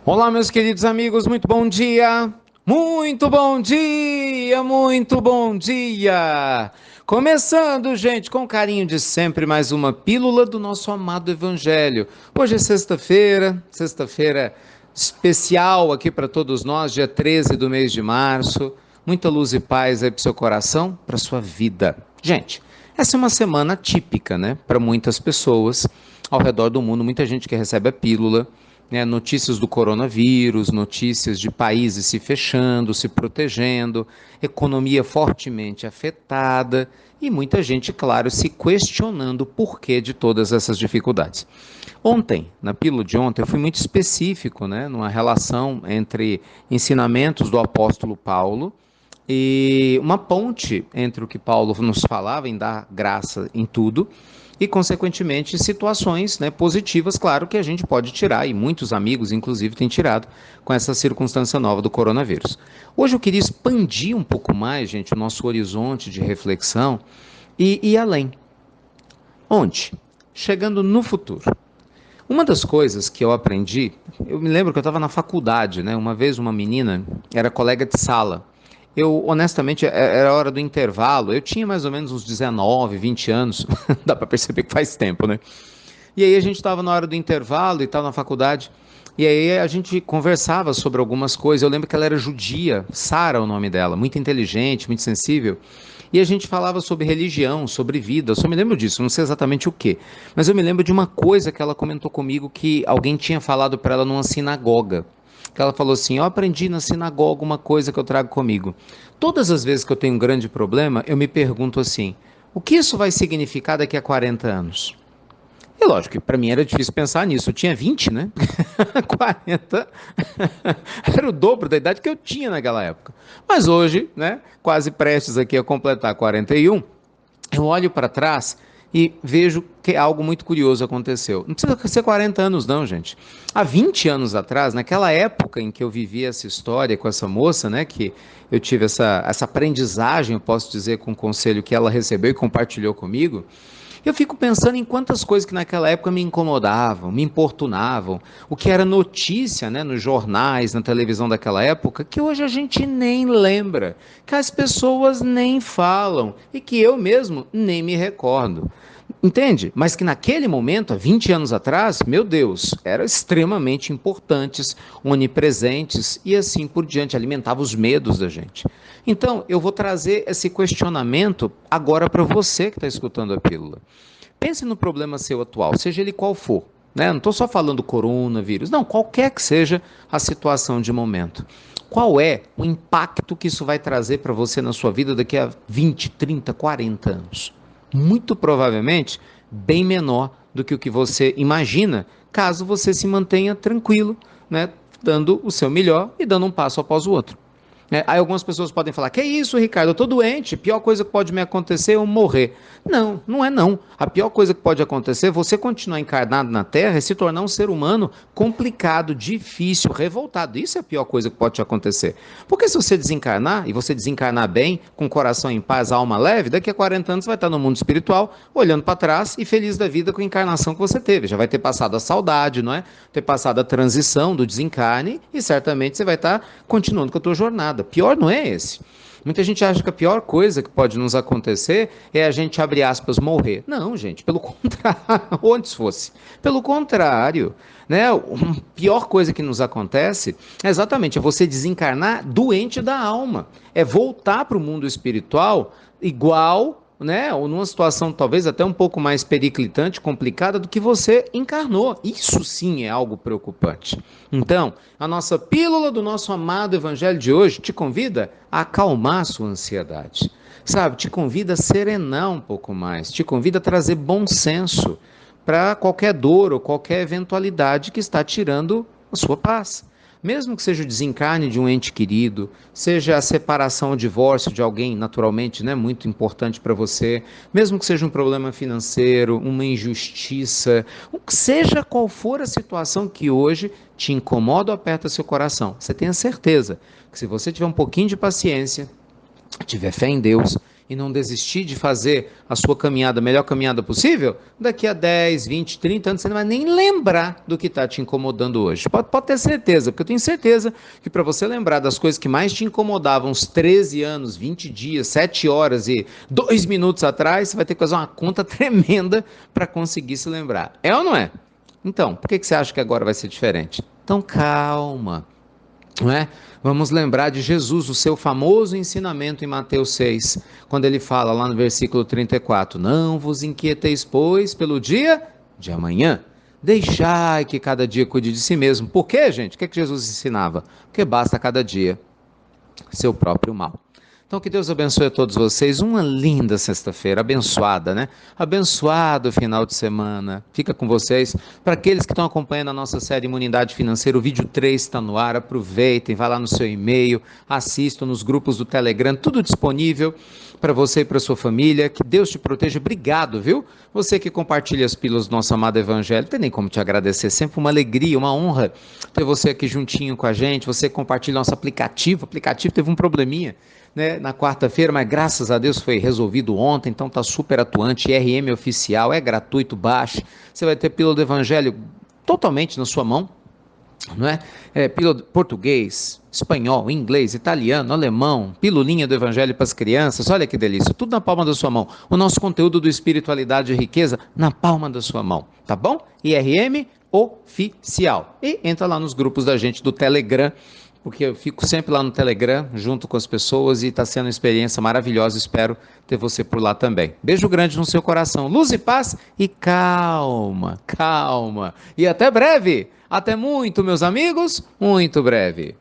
Olá, meus queridos amigos, muito bom dia! Muito bom dia! Muito bom dia! Começando, gente, com carinho de sempre, mais uma pílula do nosso amado Evangelho. Hoje é sexta-feira especial aqui para todos nós, dia 13 do mês de março. Muita luz e paz aí para o seu coração, para a sua vida. Gente, essa é uma semana típica, né, para muitas pessoas ao redor do mundo, muita gente que recebe a pílula, né, notícias do coronavírus, notícias de países se fechando, se protegendo, economia fortemente afetada e muita gente, claro, se questionando o porquê de todas essas dificuldades. Ontem, na pílula de ontem, eu fui muito específico, né, numa relação entre ensinamentos do apóstolo Paulo e uma ponte entre o que Paulo nos falava em dar graça em tudo e, consequentemente, situações, né, positivas, claro, que a gente pode tirar, e muitos amigos, inclusive, têm tirado com essa circunstância nova do coronavírus. Hoje eu queria expandir um pouco mais, gente, o nosso horizonte de reflexão e ir além. Onde? Chegando no futuro. Uma das coisas que eu aprendi, eu me lembro que eu estava na faculdade, né? Uma vez uma menina era colega de sala. Eu, honestamente, era hora do intervalo. Eu tinha mais ou menos uns 19, 20 anos. Dá para perceber que faz tempo, né? E aí a gente estava na hora do intervalo e tal na faculdade. E aí a gente conversava sobre algumas coisas. Eu lembro que ela era judia, Sara é o nome dela, muito inteligente, muito sensível. E a gente falava sobre religião, sobre vida. Eu só me lembro disso, não sei exatamente o quê. Mas eu me lembro de uma coisa que ela comentou comigo que alguém tinha falado para ela numa sinagoga. Que ela falou assim: eu aprendi na sinagoga uma coisa que eu trago comigo. Todas as vezes que eu tenho um grande problema, eu me pergunto assim: o que isso vai significar daqui a 40 anos? E lógico que para mim era difícil pensar nisso. Eu tinha 20, né? 40 era o dobro da idade que eu tinha naquela época. Mas hoje, né, quase prestes aqui a completar 41, eu olho para trás e vejo que algo muito curioso aconteceu. Não precisa ser 40 anos não, gente. Há 20 anos atrás, naquela época em que eu vivi essa história com essa moça, né, que eu tive essa aprendizagem, eu posso dizer, com o conselho que ela recebeu e compartilhou comigo, eu fico pensando em quantas coisas que naquela época me incomodavam, me importunavam, o que era notícia, né, nos jornais, na televisão daquela época, que hoje a gente nem lembra, que as pessoas nem falam e que eu mesmo nem me recordo. Entende? Mas que naquele momento, há 20 anos atrás, meu Deus, eram extremamente importantes, onipresentes e assim por diante, alimentava os medos da gente. Então, eu vou trazer esse questionamento agora para você que está escutando a pílula. Pense no problema seu atual, seja ele qual for. Né? Não estou só falando coronavírus, não, qualquer que seja a situação de momento. Qual é o impacto que isso vai trazer para você na sua vida daqui a 20, 30, 40 anos? Muito provavelmente bem menor do que o que você imagina, caso você se mantenha tranquilo, né, dando o seu melhor e dando um passo após o outro. Aí algumas pessoas podem falar: que é isso, Ricardo? Eu estou doente, a pior coisa que pode me acontecer é eu morrer. Não, não é não. A pior coisa que pode acontecer é você continuar encarnado na Terra e se tornar um ser humano complicado, difícil, revoltado. Isso é a pior coisa que pode te acontecer. Porque se você desencarnar, e você desencarnar bem, com o coração em paz, alma leve, daqui a 40 anos você vai estar no mundo espiritual, olhando para trás e feliz da vida com a encarnação que você teve. Já vai ter passado a saudade, não é? Ter passado a transição do desencarne e certamente você vai estar continuando com a tua jornada. Pior não é esse. Muita gente acha que a pior coisa que pode nos acontecer é a gente, abre aspas, morrer. Não, gente, pelo contrário, onde fosse. Pelo contrário, né? A pior coisa que nos acontece é exatamente você desencarnar doente da alma. É voltar para o mundo espiritual igual, né, ou numa situação talvez até um pouco mais periclitante, complicada do que você encarnou. Isso sim é algo preocupante. Então, a nossa pílula do nosso amado evangelho de hoje te convida a acalmar a sua ansiedade. Sabe, te convida a serenar um pouco mais, te convida a trazer bom senso para qualquer dor ou qualquer eventualidade que está tirando a sua paz. Mesmo que seja o desencarne de um ente querido, seja a separação ou divórcio de alguém, naturalmente, né, muito importante para você, mesmo que seja um problema financeiro, uma injustiça, seja qual for a situação que hoje te incomoda ou aperta seu coração, você tenha certeza que se você tiver um pouquinho de paciência, tiver fé em Deus e não desistir de fazer a sua caminhada, a melhor caminhada possível, daqui a 10, 20, 30 anos você não vai nem lembrar do que está te incomodando hoje. Pode ter certeza, porque eu tenho certeza que para você lembrar das coisas que mais te incomodavam uns 13 anos, 20 dias, 7 horas e 2 minutos atrás, você vai ter que fazer uma conta tremenda para conseguir se lembrar. É ou não é? Então, por que você acha que agora vai ser diferente? Então, calma. Não é? Vamos lembrar de Jesus, o seu famoso ensinamento em Mateus 6, quando ele fala lá no versículo 34, não vos inquieteis, pois, pelo dia de amanhã, deixai que cada dia cuide de si mesmo. Por quê, gente? O que Jesus ensinava? Porque basta cada dia seu próprio mal. Então, que Deus abençoe a todos vocês. Uma linda sexta-feira, abençoada, né? Abençoado final de semana. Fica com vocês. Para aqueles que estão acompanhando a nossa série Imunidade Financeira, o vídeo 3 está no ar. Aproveitem, vá lá no seu e-mail, assistam nos grupos do Telegram, tudo disponível para você e para sua família. Que Deus te proteja. Obrigado, viu? Você que compartilha as pílulas do nosso amado Evangelho, não tem nem como te agradecer. Sempre uma alegria, uma honra ter você aqui juntinho com a gente. Você compartilha nosso aplicativo. O aplicativo teve um probleminha, né, na quarta-feira, mas graças a Deus foi resolvido ontem, então está super atuante, RM oficial, é gratuito, baixe, você vai ter pílula do Evangelho totalmente na sua mão, não é? Pílula português, espanhol, inglês, italiano, alemão, pilulinha do Evangelho para as crianças, olha que delícia, tudo na palma da sua mão, o nosso conteúdo do Espiritualidade e Riqueza na palma da sua mão, tá bom? IRM oficial, e entra lá nos grupos da gente do Telegram, porque eu fico sempre lá no Telegram, junto com as pessoas, e está sendo uma experiência maravilhosa, espero ter você por lá também. Beijo grande no seu coração, luz e paz, e calma, calma, e até breve, até muito, meus amigos, muito breve.